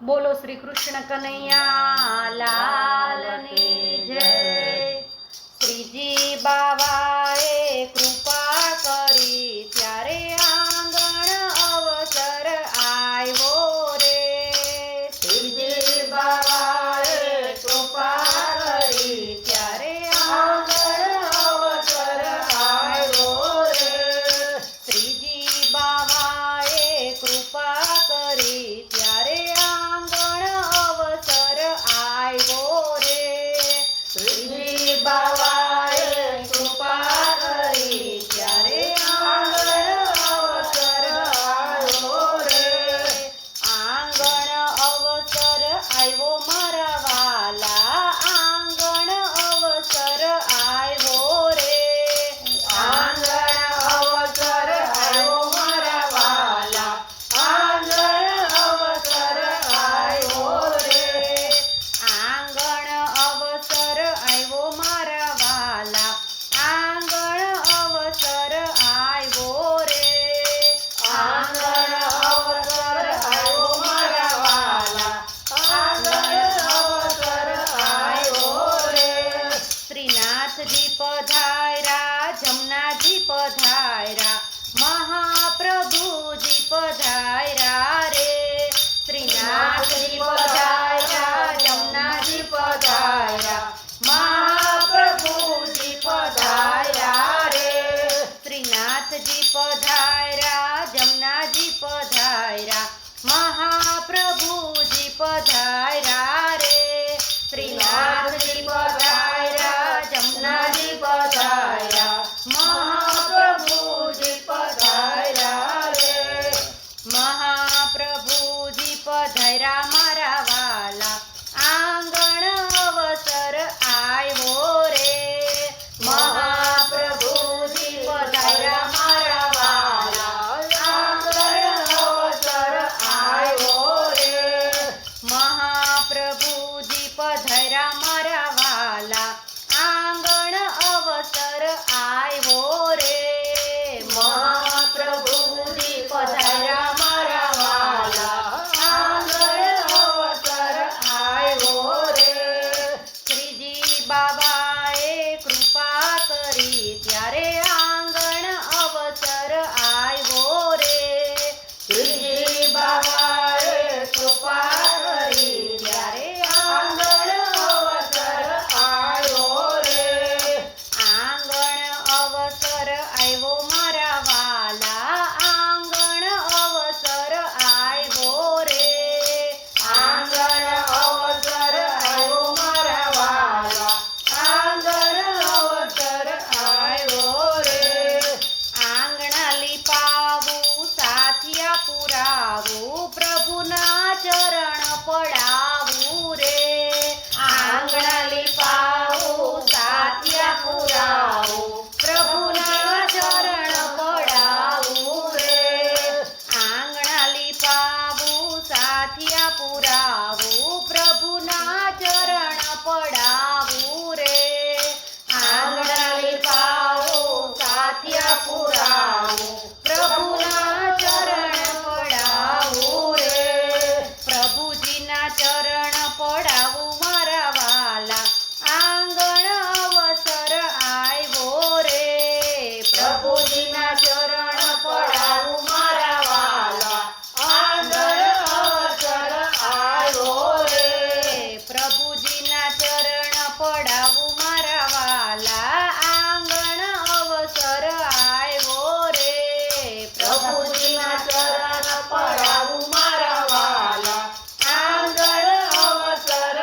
बोलो श्री कृष्ण कन्हैया लाल की जय। श्रीजी बाबाए कृपा करी त्यारे आंगण अवसर आव्यो रे। श्रीजी बाबाए कृपा करी त्यारे आंगण अवसर आव्यो रे। श्रीजी बाबाए कृपा करी त्यारे आंगण अवसर आव्यो रे। श्रीजी बाबाए कृपा करी त्यारे आंगण अवसर आव्यो रे। आंगण अवसर आव्यो मारा वाला, आंगण अवसर आव्यो रे। आंगण अवसर आव्यो मारा वाला, आंगण अवसर आव्यो रे। आंगण अवसर आव्यो मारा वाला, आंगण अवसर आव्यो रे। आंगण अवसर आव्यो मारा वाला, आंगण अवसर आव्यो रे। श्रीनाथजी पधार्या, जमनाजी पधार्या, महाप्रभुजी पधार्या रे। श्रीनाथजी पधार्या, जमनाजी पधार्या, महाप्रभुजी पधार्या रे। श्रीनाथजी पधार्या, जमनाजी पधार्या, महाप्रभुजी पधार्या रे। श्रीनाथजी पधार्या, जमनाजी पधार्या, महाप्रभुजी पधार्या रे। महाप्रभुजी पधार्या मारा वाला, आंगण अवसर आव्यो रे। महाप्रभुजी पधार्या मारा वाला, आंगण अवसर आव्यो रे। महाप्रभुजी पधार्या मारा वाला, आंगण अवसर आव्यो रे। महाप्रभुजी पधार्या मारा वाला, आंगण अवसर आव्यो रे। श्रीजी बाबाए कृपा करी त्यारे आंगण अवसर आव्यो रे। श्रीजी बाबाए कृपा करी त्यारे आंगण अवसर आव्यो रे। आंगण अवसर आव्यो मारा वाला, आंगण अवसर आव्यो रे। आंगण अवसर आव्यो मारा वाला, आंगण अवसर आव्यो रे। आंगणाली पावू साथिया पुरावू, प्रभुना चरण पडावू रे। आंगणाली पावू साथिया पुरावू, प्रभुना चरण पडावू रे। आंगणाली पावू साथिया पुरावू, प्रभुना चरण पडावू रे। आंगणाली पावू साथिया पुरावू, प्रभुना चरण पडावू रे। प्रभुजीना चरण पडावू मारा वाला, आंगण अवसर आव्यो रे। प्रभुजीना चरण पडावू मारा वाला, आंगण अवसर आव्यो रे। प्रभुजीना चरण पडावू मारा वाला, आंगण अवसर आव्यो रे। प्रभुजीना चरण पडावू मारा वाला, आंगण अवसर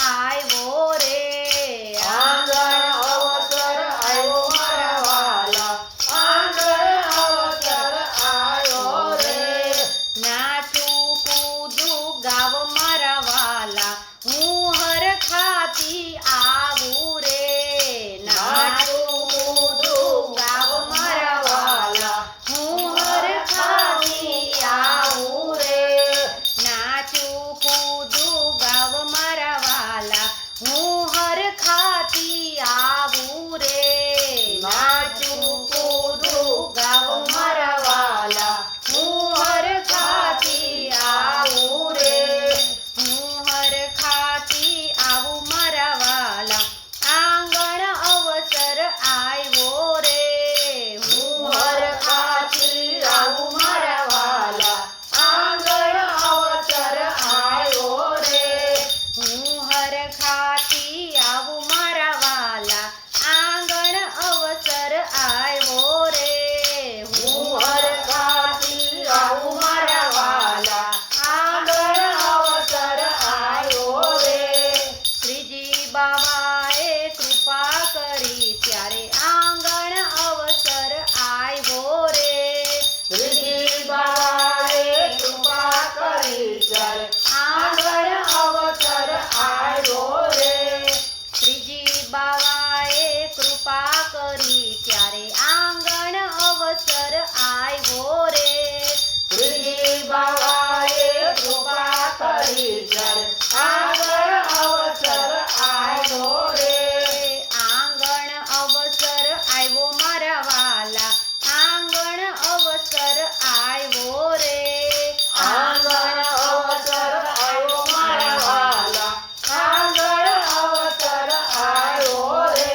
આવ્યો રે આંગણ અવસર આવ્યો મારા વાલા આંગણ અવસર આવ્યો રે નાચું કૂદું ગાવ મારા વાલા હું હરખાથી આવું રે નાચું કૂદું ગાવ મારા વાલા હું હરખાથી આવું રે નાચું કૂદું ગાવ મારા વાલા હું હરખાથી આવું રે નાચું કૂદું ગાવ મારા વાલા હું હરખાથી આવું રે હું હરખાથી આવું મારા વાલા આંગણ અવસર આવ્યો રે હું હરખાથી આવું મારા વાલા આંગણ અવસર આવ્યો રે હું હરખાથી આવું મારા વાલા આંગણ અવસર આવ્યો રે હું હરખાથી આવું મારા વાલા આંગણ અવસર આવ્યો રે શ્રીજી બાબાએ કૃપા કરી ત્યારે આંગણ અવસર આવ્યો રે શ્રીજી બાબાએ કૃપા કરી ત્યારે આંગણ અવસર આવ્યો રે શ્રીજી બાબાએ કૃપા કરી ત્યારે આંગણ અવસર આવ્યો રે શ્રીજી બાબાએ કૃપા કરી ત્યારે આંગણ અવસર આવ્યો રે આંગણ અવસર આવ્યો મારા વાલા આંગણ અવસર આવ્યો રે આંગણ અવસર આવ્યો મારા વાલા આંગણ અવસર આવ્યો રે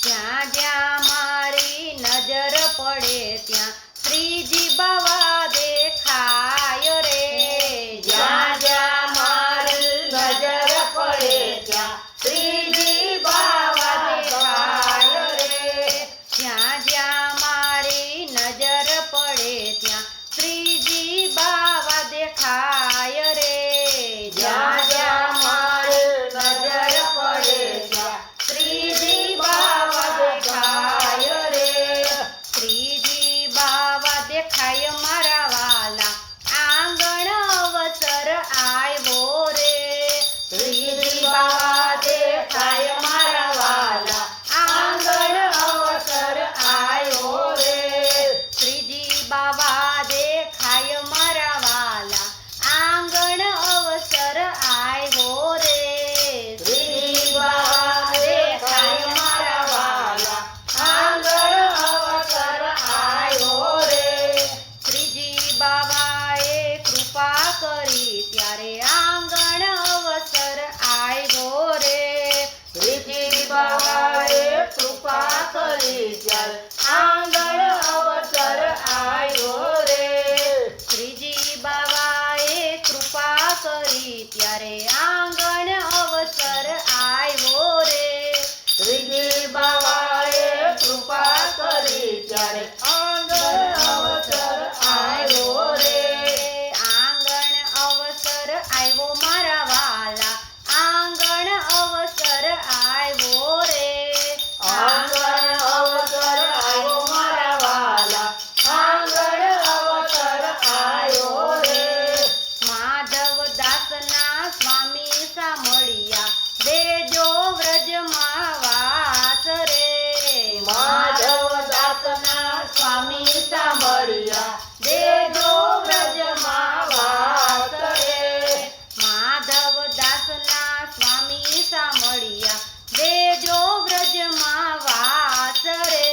જ્યાં જ્યાં મારી નજર પડે ત્યાં શ્રીજી બાવા દેખાય રે જ્યાં જ્યાં મારી નજર પડે ત્યાં શ્રીજી બાવા દેખાય રે જ્યાં જ્યાં મારી નજર પડે ત્યાં શ્રીજી બાવા દેખાય રે જ્યાં જ્યાં મારી નજર પડે ત્યાં શ્રીજી બાવા દેખાય રે શ્રીજી બાવા દેખાય મારા વાલા આંગણ અવસર આવ્યો રે શ્રીજી બાવા દેખાય મારા વાલા આંગણ અવસર આવ્યો રે શ્રીજી બાવા દેખાય મારા વાલા આંગણ અવસર આવ્યો રે શ્રીજી બાવા દેખાય મારા વાલા આંગણ અવસર આવ્યો રે શ્રીજી બાબાએ કૃપા કરી ત્યારે આંગણ અવસર આવ્યો રે શ્રીજી બાબાએ કૃપા કરી ત્યારે આંગણ અવસર આવ્યો રે શ્રીજી બાબાએ કૃપા કરી ત્યારે આંગણ અવસર આવ્યો રે શ્રીજી બાબાએ કૃપા કરી ત્યારે આંગણ અવસર આવ્યો રે આંગણ અવસર આવ્યો મારા વાલા આંગણ અવસર આવ્યો રે આંગણ અવસર આવ્યો મારા વાલા આંગણ અવસર આવ્યો રે માધવ દાસના સ્વામી સામળિયા દેજો વ્રજમાં વાસ રે માધવ દાસના સ્વામી સાંભળ્યા દેજો વ્રજમાં વાસ રે માધવ દાસના સ્વામી સામળિયા દેજો વ્રજમાં વાસ રે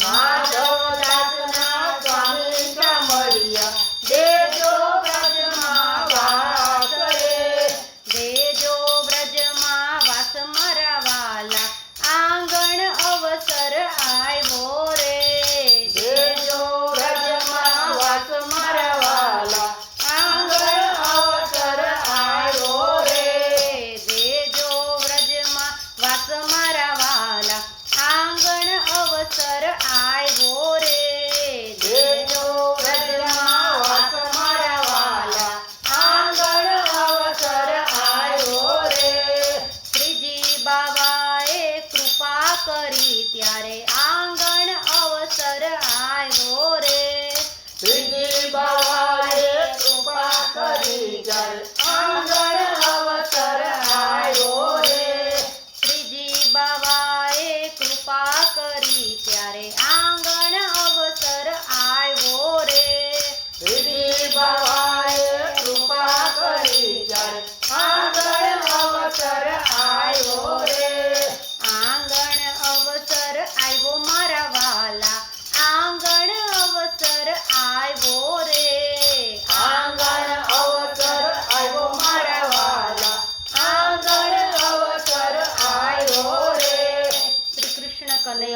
માધવ દાસના સ્વામી સાંભળ્યા દેજો વ્રજમાં વાસ રે દેજો વ્રજમાં વાસ મારા વાલા આંગણ અવસર આવ્યો રે દેજો વ્રજમાં વાસ મારા વાલા આંગણ અવસર આવ્યો રે દેજો વ્રજમાં વાસ મારા વાલા આંગણ અવસર આવ્યો રે દેજો વ્રજમાં વાસ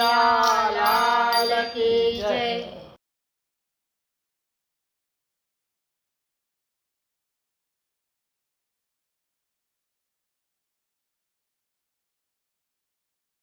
કનૈયા લાલ કી જય.